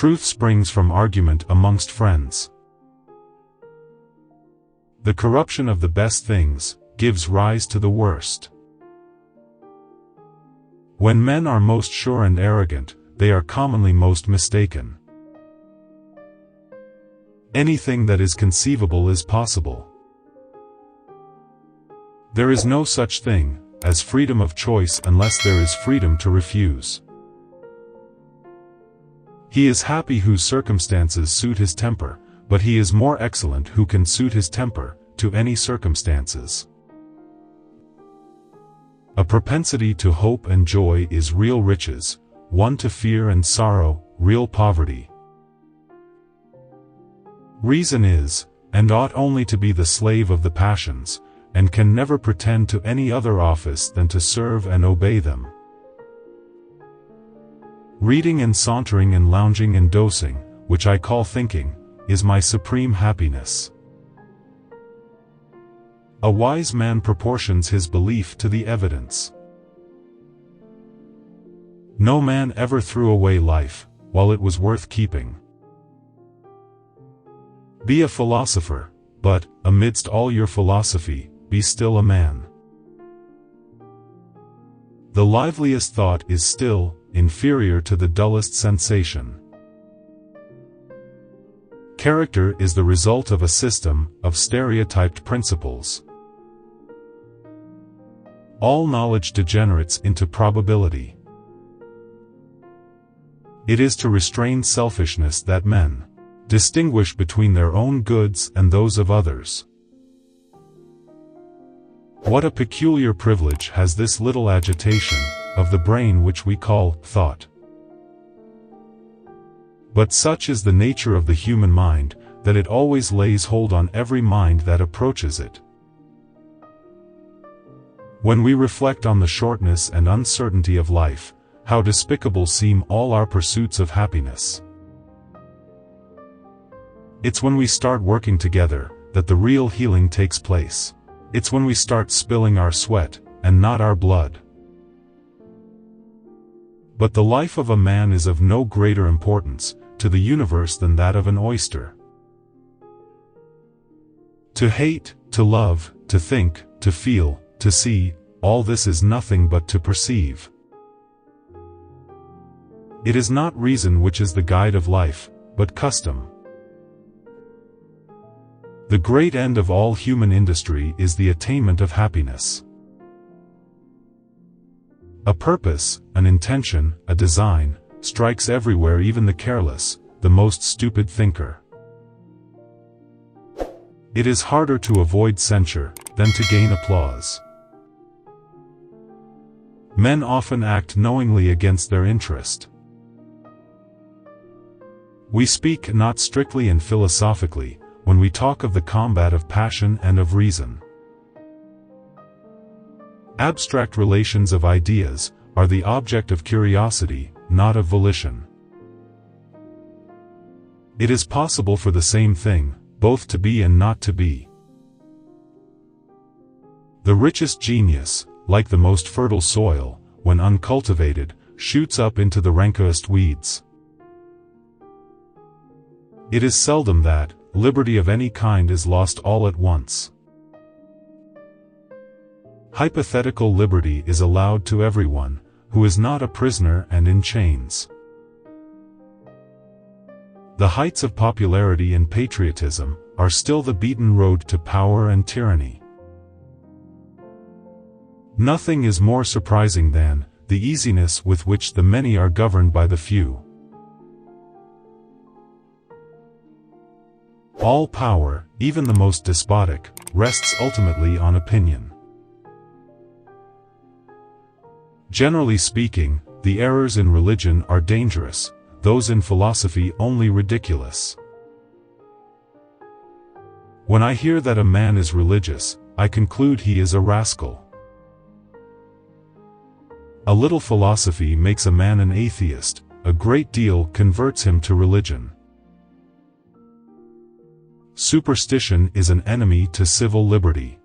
Truth springs from argument amongst friends. The corruption of the best things gives rise to the worst. When men are most sure and arrogant, they are commonly most mistaken. Anything that is conceivable is possible. There is no such thing as freedom of choice unless there is freedom to refuse. He is happy whose circumstances suit his temper, but he is more excellent who can suit his temper to any circumstances. A propensity to hope and joy is real riches, one to fear and sorrow, real poverty. Reason is, and ought only to be the slave of the passions, and can never pretend to any other office than to serve and obey them. Reading and sauntering and lounging and dosing, which I call thinking, is my supreme happiness. A wise man proportions his belief to the evidence. No man ever threw away life, while it was worth keeping. Be a philosopher, but, amidst all your philosophy, be still a man. The liveliest thought is still inferior to the dullest sensation. Character is the result of a system of stereotyped principles. All knowledge degenerates into probability. It is to restrain selfishness that men distinguish between their own goods and those of others. What a peculiar privilege has this little agitation of the brain which we call thought. But such is the nature of the human mind, that it always lays hold on every mind that approaches it. When we reflect on the shortness and uncertainty of life, how despicable seem all our pursuits of happiness. It's when we start working together that the real healing takes place. It's when we start spilling our sweat, and not our blood. But the life of a man is of no greater importance to the universe than that of an oyster. To hate, to love, to think, to feel, to see, all this is nothing but to perceive. It is not reason which is the guide of life, but custom. The great end of all human industry is the attainment of happiness. A purpose, an intention, a design, strikes everywhere even the careless, the most stupid thinker. It is harder to avoid censure than to gain applause. Men often act knowingly against their interest. We speak not strictly and philosophically, when we talk of the combat of passion and of reason. Abstract relations of ideas are the object of curiosity, not of volition. It is possible for the same thing, both to be and not to be. The richest genius, like the most fertile soil, when uncultivated, shoots up into the rankest weeds. It is seldom that liberty of any kind is lost all at once. Hypothetical liberty is allowed to everyone, who is not a prisoner and in chains. The heights of popularity and patriotism are still the beaten road to power and tyranny. Nothing is more surprising than the easiness with which the many are governed by the few. All power, even the most despotic, rests ultimately on opinion. Generally speaking, the errors in religion are dangerous, those in philosophy only ridiculous. When I hear that a man is religious, I conclude he is a rascal. A little philosophy makes a man an atheist, a great deal converts him to religion. Superstition is an enemy to civil liberty.